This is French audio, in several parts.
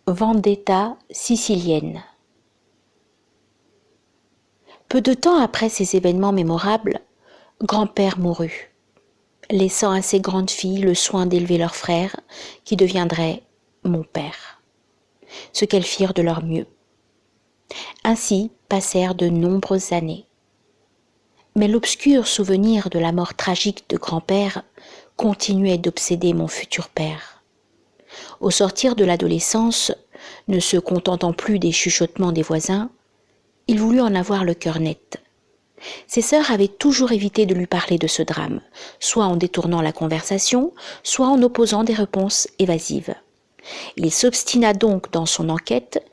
Vendetta sicilienne. Peu de temps après ces événements mémorables, grand-père mourut, laissant à ses grandes filles le soin d'élever leur frère, qui deviendrait mon père, ce qu'elles firent de leur mieux. Ainsi passèrent de nombreuses années. Mais l'obscur souvenir de la mort tragique de grand-père continuait d'obséder mon futur père. Au sortir de l'adolescence, ne se contentant plus des chuchotements des voisins, il voulut en avoir le cœur net. Ses sœurs avaient toujours évité de lui parler de ce drame, soit en détournant la conversation, soit en opposant des réponses évasives. Il s'obstina donc dans son enquête,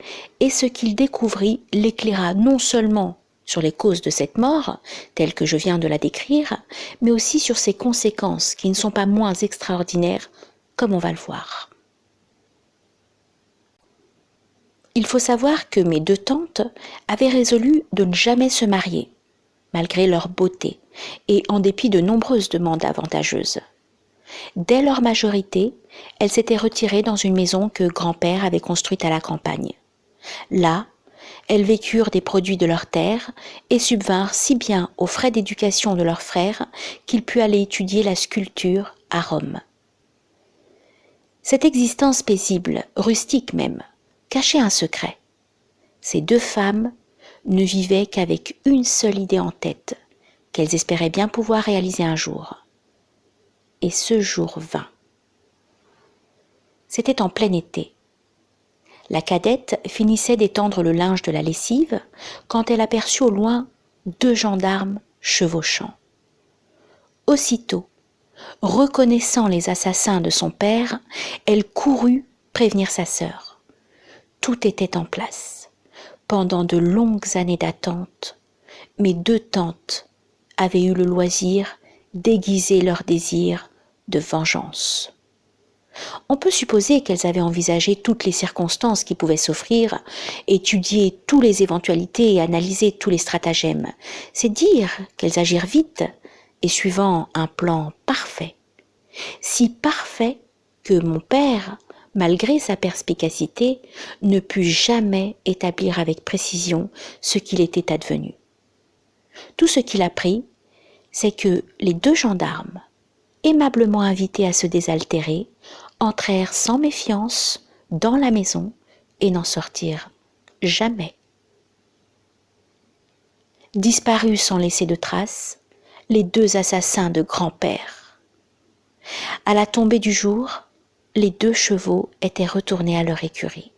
et ce qu'il découvrit l'éclaira non seulement sur les causes de cette mort, telle que je viens de la décrire, mais aussi sur ses conséquences qui ne sont pas moins extraordinaires, comme on va le voir. Il faut savoir que mes deux tantes avaient résolu de ne jamais se marier, malgré leur beauté, et en dépit de nombreuses demandes avantageuses. Dès leur majorité, elles s'étaient retirées dans une maison que grand-père avait construite à la campagne. Là, elles vécurent des produits de leur terre et subvinrent si bien aux frais d'éducation de leur frère qu'il put aller étudier la sculpture à Rome. Cette existence paisible, rustique même, cachait un secret. Ces deux femmes ne vivaient qu'avec une seule idée en tête, qu'elles espéraient bien pouvoir réaliser un jour. Et ce jour vint. C'était en plein été. La cadette finissait d'étendre le linge de la lessive quand elle aperçut au loin deux gendarmes chevauchant. Aussitôt, reconnaissant les assassins de son père, elle courut prévenir sa sœur. Tout était en place. Pendant de longues années d'attente, mes deux tantes avaient eu le loisir d'aiguiser leur désir de vengeance. On peut supposer qu'elles avaient envisagé toutes les circonstances qui pouvaient s'offrir, étudié toutes les éventualités et analysé tous les stratagèmes. C'est dire qu'elles agirent vite et suivant un plan parfait. Si parfait que mon père, malgré sa perspicacité, ne put jamais établir avec précision ce qu'il était advenu. Tout ce qu'il apprit, c'est que les deux gendarmes, aimablement invités à se désaltérer, entrèrent sans méfiance dans la maison et n'en sortirent jamais. Disparus sans laisser de traces, les deux assassins de grand-père. À la tombée du jour, les deux chevaux étaient retournés à leur écurie.